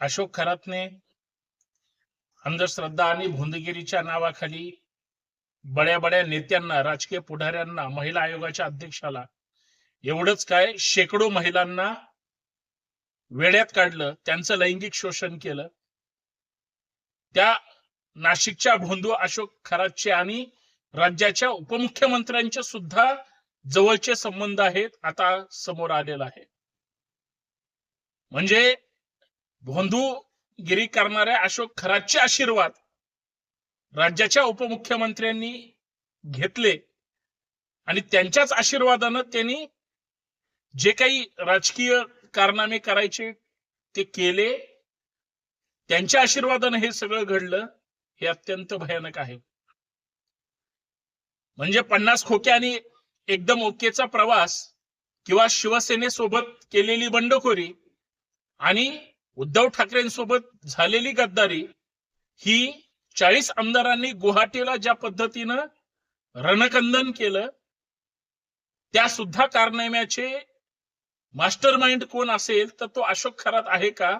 अशोक खरातने अंधश्रद्धा आणि भोंदगिरीच्या नावाखाली बड्या बड्या नेत्यांना, राजकीय पुढाऱ्यांना, महिला आयोगाच्या अध्यक्षाला एवढंच काय शेकडो महिलांना वेड्यात काढलं, त्यांचं लैंगिक शोषण केलं. त्या नाशिकच्या भोंदू अशोक खरातचे आणि राज्याच्या उपमुख्यमंत्र्यांचे सुद्धा जवळचे संबंध आहेत, आता समोर आलेला आहे. म्हणजे भोंदूगिरी करणाऱ्या अशोक खरातचे आशीर्वाद राज्याच्या उपमुख्यमंत्र्यांनी घेतले आणि त्यांच्याच आशीर्वादानं त्यांनी जे काही राजकीय कारनामे करायचे ते केले. त्यांच्या आशीर्वादानं हे सगळं घडलं. हे अत्यंत भयानक आहे. म्हणजे 50 खोक्यानी एकदम ओकेचा प्रवास किंवा शिवसेनेसोबत केलेली बंडखोरी आणि उद्धव ठाकरेंसोबत झालेली गद्दारी ही 40 आमदारांनी गुवाहाटीला ज्या पद्धतीनं रणकंदन केलं, त्या सुद्धा कारनाम्याचे मास्टर माइंड कोण असेल तर तो अशोक खरात आहे का,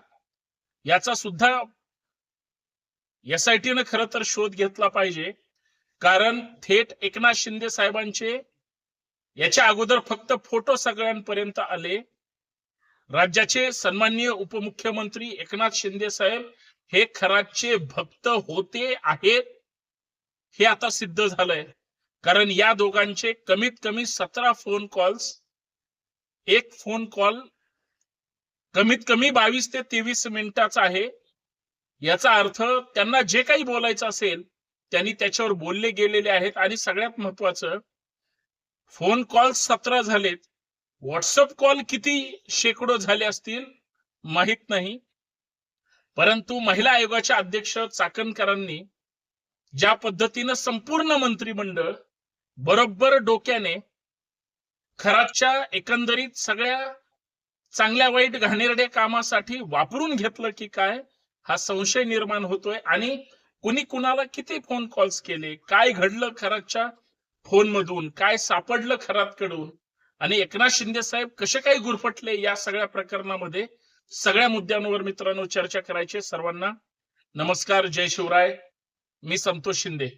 याचा सुद्धा एसआयटीनं खरं तर शोध घेतला पाहिजे. कारण थेट एकनाथ शिंदे साहेबांचे याच्या अगोदर फक्त फोटो सगळ्यांपर्यंत आले. राज्याचे सन्माननीय उपमुख्यमंत्री एकनाथ शिंदे साहेब हे खरातचे भक्त होते आहेत, हे आता सिद्ध झालंय. कारण या दोघांचे कमीत कमी 17 फोन कॉल्स, एक फोन कॉल कमीत कमी 22 ते 23 मिनिटाचा आहे. याचा अर्थ त्यांना जे काही बोलायचं असेल त्यांनी त्याच्यावर बोलले गेलेले आहेत. आणि सगळ्यात महत्वाचं, फोन कॉल 17 झालेत, व्हॉट्सअप कॉल किती शेकडो झाले असतील माहित नाही. परंतु महिला आयोगाच्या अध्यक्ष चाकणकरांनी ज्या पद्धतीनं संपूर्ण मंत्रिमंडळ बरोबर डोक्याने खरातच्या एकंदरीत सगळ्या चांगल्या वाईट घाणेरड्या कामासाठी वापरून घेतलं की काय, हा संशय निर्माण होतोय. आणि कुणी कुणाला किती फोन कॉल्स केले, काय घडलं खरातच्या फोन मधून, काय सापडलं खरातकडून, आणि एकनाथ शिंदे साहेब कसे काय गुरफटले, या सगळ्या प्रकरणामध्ये सगळ्या मुद्द्यांवर मित्रांनो चर्चा करायची. सर्वांना नमस्कार, जय शिवराय. मी संतोष शिंदे,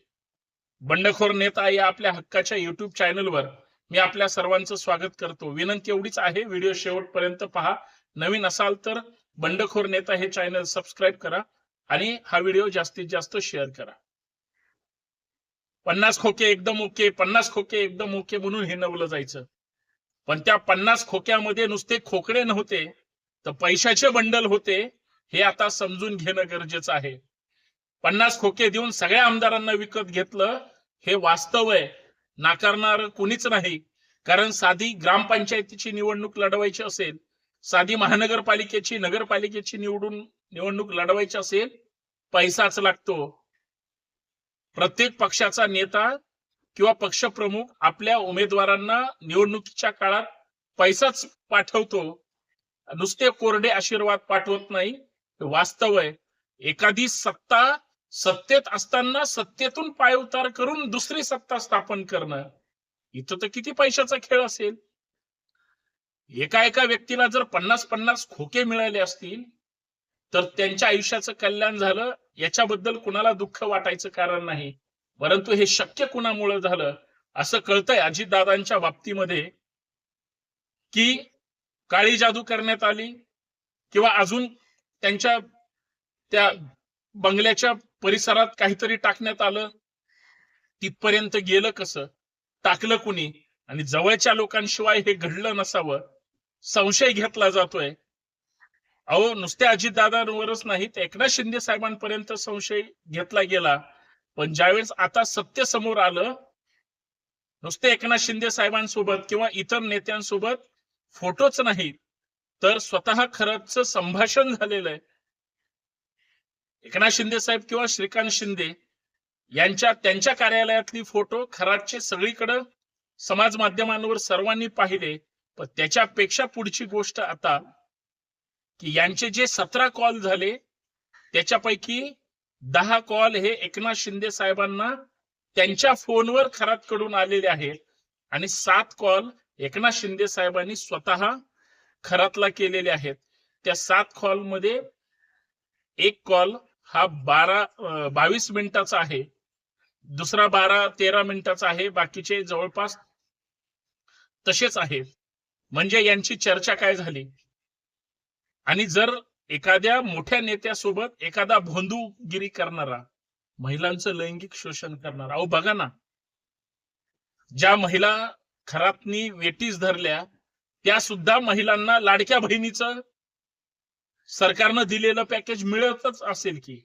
बंडखोर नेता या आपल्या हक्काच्या युट्यूब चॅनलवर मी आपल्या सर्वांचं स्वागत करतो. विनंती एवढीच आहे, व्हिडिओ शेवटपर्यंत पहा. नवीन असाल तर बंडखोर नेता हे चॅनल सबस्क्राईब करा आणि हा व्हिडिओ जास्तीत जास्त शेअर करा. 50 खोके एकदम ओके, 50 खोके एकदम ओके म्हणून हे नवलं जायचं. पण त्या 50 खोक्यामध्ये नुसते खोकडे नव्हते, तर पैशाचे बंडल होते, हे आता समजून घेणं गरजेचं आहे. 50 खोके देऊन सगळ्या आमदारांना विकत घेतलं, हे वास्तव आहे, नाकारणार कुणीच नाही. कारण साधी ग्रामपंचायतीची निवडणूक लढवायची असेल, साधी महानगरपालिकेची, नगरपालिकेची निवडणूक लढवायची असेल, पैसाच लागतो. प्रत्येक पक्षाचा नेता किंवा पक्षप्रमुख आपल्या उमेदवारांना निवडणुकीच्या काळात पैसाच पाठवतो, नुसते कोरडे आशीर्वाद पाठवत नाही. वास्तव आहे, एखादी सत्ता सत्तेत असताना सत्तेतून पायउतार करून दुसरी सत्ता स्थापन करणं, इथं तर किती पैशाचा खेळ असेल. एका एका व्यक्तीला जर 50-50 खोके मिळाले असतील तर त्यांच्या आयुष्याचं कल्याण झालं, याच्याबद्दल कुणाला दुःख वाटायचं कारण नाही. परंतु हे शक्य कुणामुळे झालं असं कळतंय अजितदादांच्या बाबतीमध्ये, की काळी जादू करण्यात आली किंवा अजून त्यांच्या त्या बंगल्याच्या परिसरात काहीतरी टाकण्यात आलं. तिथपर्यंत गेलं कसं, टाकलं कुणी, आणि जवळच्या लोकांशिवाय हे घडलं नसावं, संशय घेतला जातोय. अहो, नुसत्या अजितदादांवरच नाही, एकनाथ शिंदे साहेबांपर्यंत संशय घेतला गेला. पण ज्यावेळेस आता सत्य समोर आलं, नुसते एकनाथ शिंदे साहेबांसोबत किंवा इतर नेत्यांसोबत फोटोच नाही तर स्वतः खरंच संभाषण झालेलं आहे. एकनाथ शिंदे साहेब किंवा श्रीकांत शिंदे यांच्या त्यांच्या कार्यालयातली फोटो खरातचे सगळीकडे समाज माध्यमांवर सर्वांनी पाहिले. पण त्याच्यापेक्षा पुढची गोष्ट आता, की यांचे जे 17 कॉल झाले त्याच्यापैकी 10 कॉल हे एकनाथ शिंदे साहेबांना त्यांच्या फोनवर खरातकडून आलेले आहेत आणि 7 कॉल एकनाथ शिंदे साहेबांनी स्वतः खरातला केलेले आहेत. त्या 7 कॉल मध्ये एक कॉल हा 22 मिनिटाचा आहे, दुसरा 12-13 मिनिटाचा आहे, बाकीचे जवळपास तसेच आहेत. म्हणजे यांची चर्चा काय झाली? आणि जर एखाद्या मोठ्या नेत्यासोबत एखादा भोंदूगिरी करणारा, महिलांचं लैंगिक शोषण करणारा, अहो बघा ना, ज्या महिला खरातनी वेटीस धरल्या त्या सुद्धा महिलांना लाडक्या बहिणीचं सरकारनं दिलेलं पॅकेज मिळतच असेल की.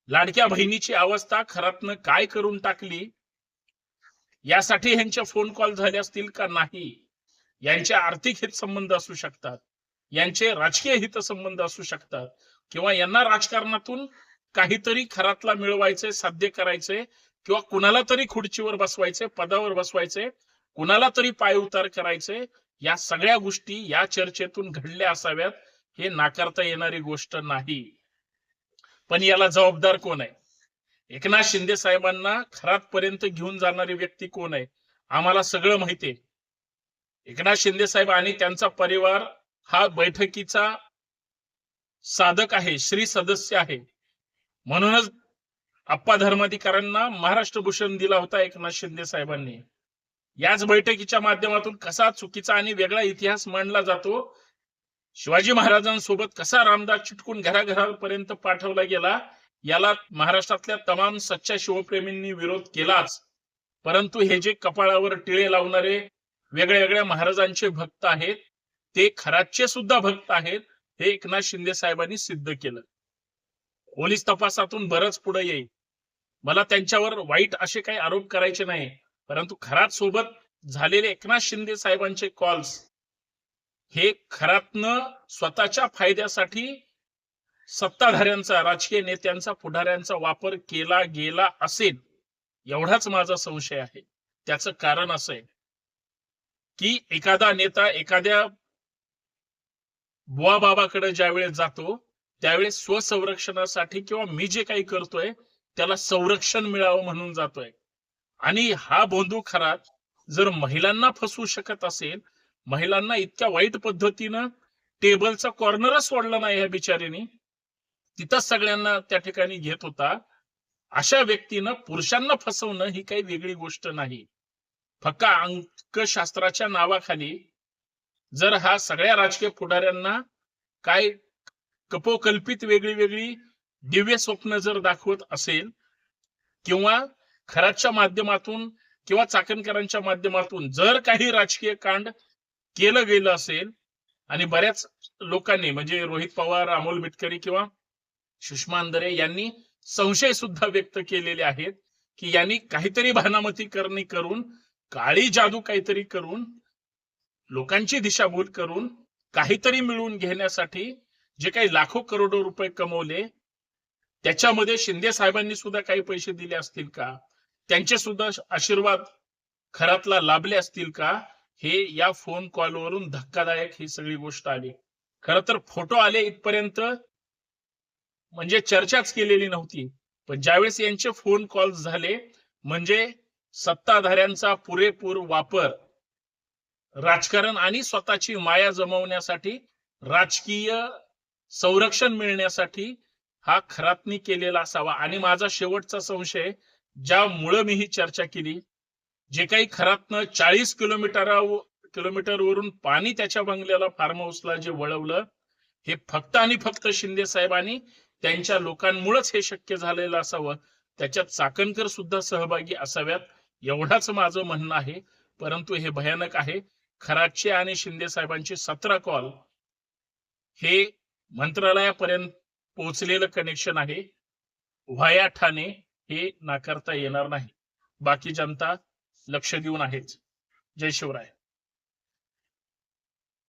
लाडक्या बहिणीची अवस्था खरातनं काय करून टाकली यासाठी ह्यांचे फोन कॉल झाले असतील का नाही, यांचे आर्थिक हितसंबंध असू शकतात, यांचे राजकीय हितसंबंध असू शकतात, किंवा यांना राजकारणातून काहीतरी खरातला मिळवायचे, साध्य करायचे, किंवा कुणाला तरी खुर्चीवर बसवायचे, पदावर बसवायचे, कुणाला तरी पाय उतार करायचे. या सगळ्या गोष्टी या चर्चेतून घडल्या असाव्यात, हे नाकारता येणारी गोष्ट नाही. पण याला जबाबदार कोण आहे? एकनाथ शिंदे साहेबांना खरातपर्यंत घेऊन जाणारी व्यक्ती कोण आहे? आम्हाला सगळं माहिती आहे. एकनाथ शिंदे साहेब आणि त्यांचा परिवार हा बैठकीचा साधक आहे, श्री सदस्य आहे. म्हणूनच आप्पा धर्माधिकाऱ्यांना महाराष्ट्र भूषण दिला होता एकनाथ शिंदे साहेबांनी. याच बैठकीच्या माध्यमातून कसा चुकीचा आणि वेगळा इतिहास मांडला जातो, शिवाजी महाराजांसोबत कसा रामदास चिटकून घराघरापर्यंत पाठवला गेला, याला महाराष्ट्रातल्या तमाम सच्च्या शिवप्रेमींनी विरोध केलाच. परंतु हे जे कपाळावर टिळे लावणारे वेगळ्या वेगळ्या महाराजांचे भक्त आहेत, ते खरातचे सुद्धा भक्त आहेत, हे एकनाथ शिंदे साहेबांनी सिद्ध केलं. पोलीस तपासातून बरंच पुढे येईल. मला त्यांच्यावर वाईट असे काही आरोप करायचे नाही, परंतु खरात सोबत झालेले एकनाथ शिंदे साहेबांचे कॉल्स हे खरातनं स्वतःच्या फायद्यासाठी सत्ताधाऱ्यांचा, राजकीय नेत्यांचा, पुढाऱ्यांचा वापर केला गेला असेल, एवढाच माझा संशय आहे. त्याचं कारण असं आहे की एखादा नेता एखाद्या बुवा बाबाकडे ज्यावेळेस जातो त्यावेळेस स्वसंरक्षणासाठी किंवा मी जे काही करतोय त्याला संरक्षण मिळावं म्हणून जातोय. आणि हा बोंधू खरात जर महिलांना फसवू शकत असेल, महिलांना इतक्या वाईट पद्धतीनं टेबलचा कॉर्नरच सोडला नाही या बिचारीने, तिथंच सगळ्यांना त्या ठिकाणी घेत होता, अशा व्यक्तीनं पुरुषांना फसवणं ही काही वेगळी गोष्ट नाही. फक्त अंकशास्त्राच्या नावाखाली जर हा सगळ्या राजकीय पुढाऱ्यांना काय कपोकल्पित वेगळी वेगळी दिव्य स्वप्न जर दाखवत असेल, किंवा खरातच्या माध्यमातून किंवा चाकणकरांच्या माध्यमातून जर काही राजकीय कांड केलं गेलं असेल, आणि बऱ्याच लोकांनी म्हणजे रोहित पवार, अमोल मिटकरी किंवा सुषमा अंधारे यांनी संशय सुद्धा व्यक्त केलेले आहेत की यांनी काहीतरी भानामती करणी करून, काळी जादू काहीतरी करून, लोकांची दिशाभूल करून काहीतरी मिळवून घेण्यासाठी जे काही लाखो करोडो रुपये कमवले, त्याच्यामध्ये शिंदे साहेबांनी सुद्धा काही पैसे दिले असतील का, त्यांचे सुद्धा आशीर्वाद खरातला लाभले असतील का, हे या फोन कॉलवरून धक्कादायक ही सगळी गोष्ट आली. खरं तर फोटो आले इथपर्यंत म्हणजे चर्चाच केलेली नव्हती, पण ज्यावेळेस यांचे फोन कॉल झाले म्हणजे सत्ताधाऱ्यांचा पुरेपूर वापर राजकारण आणि स्वतःची माया जमवण्यासाठी, राजकीय संरक्षण मिळण्यासाठी हा खरातनी केलेला असावा. आणि माझा शेवटचा संशय, ज्यामुळे मी ही चर्चा केली, जे काही खरातनं 40 किलोमीटरवरून पाणी त्याच्या बंगल्याला, फार्म हाऊसला जे वळवलं, हे फक्त आणि फक्त शिंदे साहेबांनी त्यांच्या लोकांमुळेच हे शक्य झालेलं असावं. त्याच्यात चाकणकर सुद्धा सहभागी असाव्यात, एवढाच माझं म्हणणं आहे. परंतु हे भयानक आहे. खरातचे आणि शिंदे साहेबांचे 17 कॉल हे मंत्रालयापर्यंत पोहोचलेलं कनेक्शन आहे. व्हाया ठाणे हे नाकारता येणार नाही. बाकी जनता लक्ष देऊन आहेच. जय शिवराय.